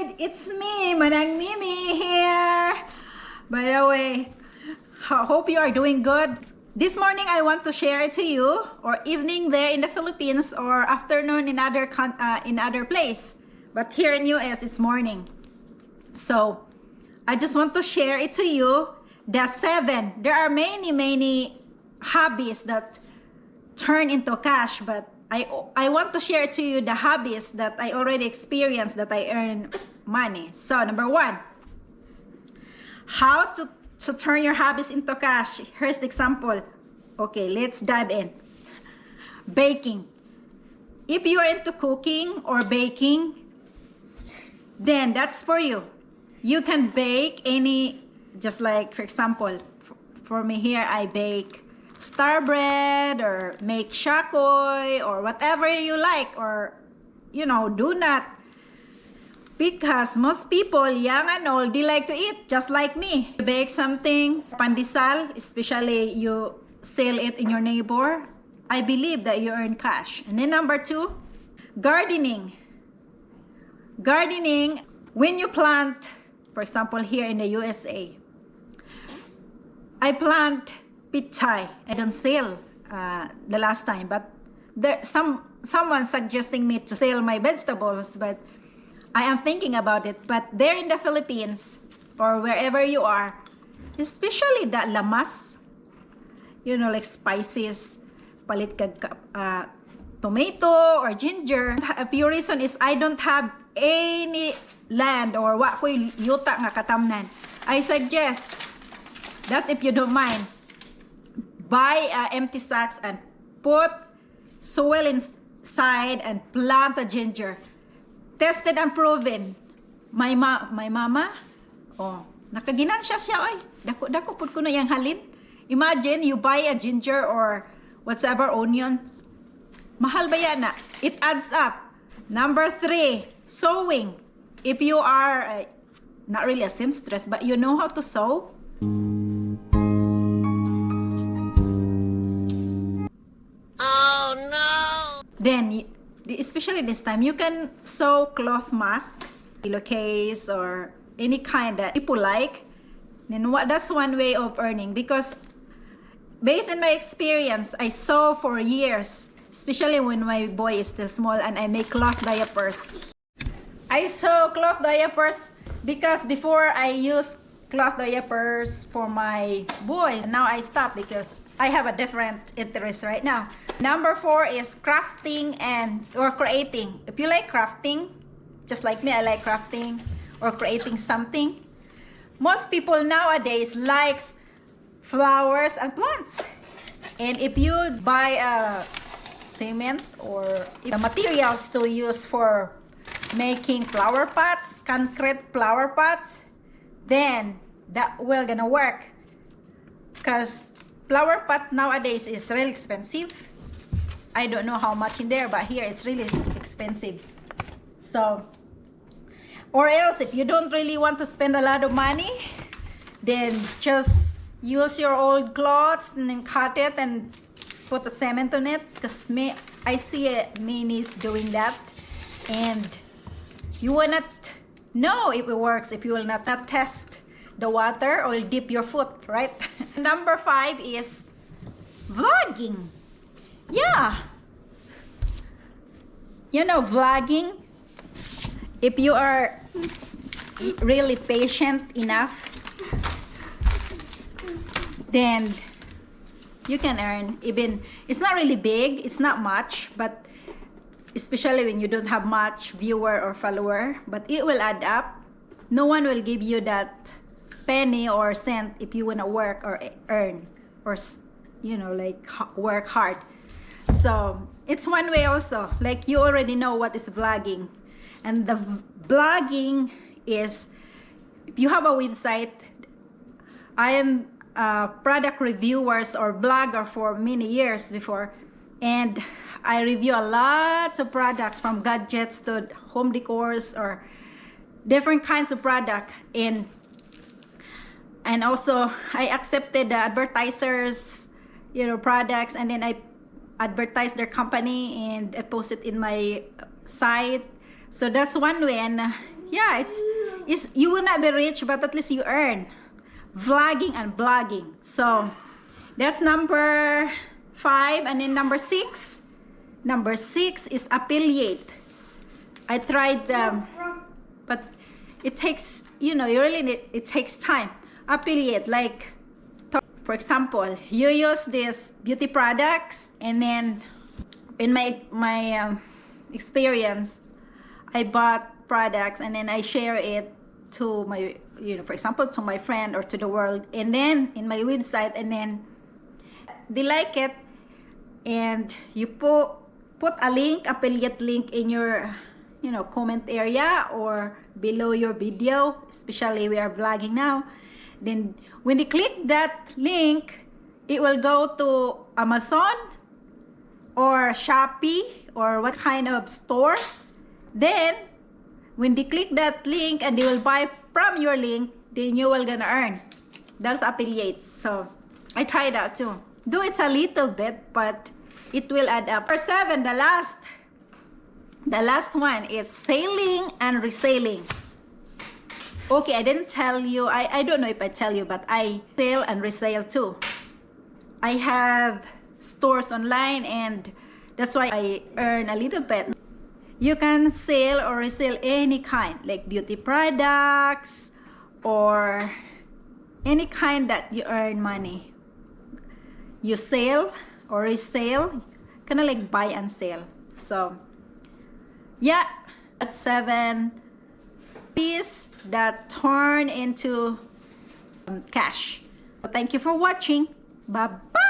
Alright, it's me, Manang Mimi here. By the way, hope you are doing good. This morning I want to share it to you, or evening there in the Philippines, or afternoon in other place. But here in US it's morning. So I just want to share it to you. The 7. There are many hobbies that turn into cash, but I want to share to you the hobbies that I already experienced that I earn money. So number 1, how to turn your hobbies into cash. Here's the example. Okay, let's dive in. Baking. If you're into cooking or baking, then that's for you. You can bake any, just like for example, for me here, I bake star bread or make shakoy or whatever you like, or donut, because most people, young and old, they like to eat just like me. You bake something, pandesal, especially you sell it in your neighbor, I believe that you earn cash. And then number 2, gardening. Gardening, when you plant, for example here in the USA, I plant pichay. I don't sell the last time, but there someone suggesting me to sell my vegetables, but I am thinking about it. But there in the Philippines or wherever you are, especially the lamas, like spices, palit kag tomato or ginger. A pure reason is I don't have any land or wa ko'y yuta nga katamnan. I suggest that if you don't mind, buy empty sacks and put soil inside and plant a ginger. Tested and proven. My mama, nakaginansya siya, oy. Dako pud kuno yang halin. Imagine you buy a ginger or whatever onions. Mahal ba yan na? It adds up. Number 3, sewing. If you are not really a seamstress, but you know how to sew, then especially this time, you can sew cloth mask, pillowcase, or any kind that people like. Then that's one way of earning, because based on my experience, I sew for years, especially when my boy is still small, and I make cloth diapers. I sew cloth diapers because before I used cloth diapers for my boy. Now I stopped because I have a different interest right now. Number 4 is crafting or creating. If you like crafting, just like me, I like crafting or creating something. Most people nowadays likes flowers and plants. And if you buy a cement or the materials to use for making flower pots, concrete flower pots, then that will gonna work, because flower pot nowadays is really expensive. I don't know how much in there, but here it's really expensive. So, or else if you don't really want to spend a lot of money, then just use your old clothes and then cut it and put the cement on it, because I see many doing that, and you will not know if it works if you will not test the water or dip your foot, right? Number 5 is vlogging. Yeah, vlogging, if you are really patient enough, then you can earn. Even it's not really big, it's not much, but especially when you don't have much viewer or follower, but it will add up. No one will give you that penny or cent if you want to work or earn, or work hard. So it's one way also. Like, you already know what is vlogging, and the vlogging is, if you have a website, I am a product reviewers or blogger for many years before, and I review a lot of products, from gadgets to home decors or different kinds of product. And also I accepted the advertisers, products, and then I advertise their company and I post it in my site. So that's one way. And yeah, it's you will not be rich, but at least you earn vlogging and blogging. So that's number 5. And then number 6 is affiliate. I tried but it takes, you know, you really need, it takes time. Affiliate, like for example, you use these beauty products, and then in my experience, I bought products and then I share it to my, you know, for example, to my friend or to the world, and then in my website, and then they like it, and you put a link, affiliate link, in your, you know, comment area or below your video, especially we are vlogging now. Then when they click that link, it will go to Amazon or Shopee or what kind of store. Then when they click that link and they will buy from your link, then you will gonna earn. That's affiliate. So I tried that too. Though it's a little bit, but it will add up. Number 7, the last one is selling and reselling. Okay, I didn't tell you, I don't know if I tell you, but I sell and resell too. I have stores online, and that's why I earn a little bit. You can sell or resell any kind, like beauty products or any kind that you earn money. You sell or resell, kind of like buy and sell. So yeah, that's 7 piece that turn into cash. So thank you for watching. Bye bye.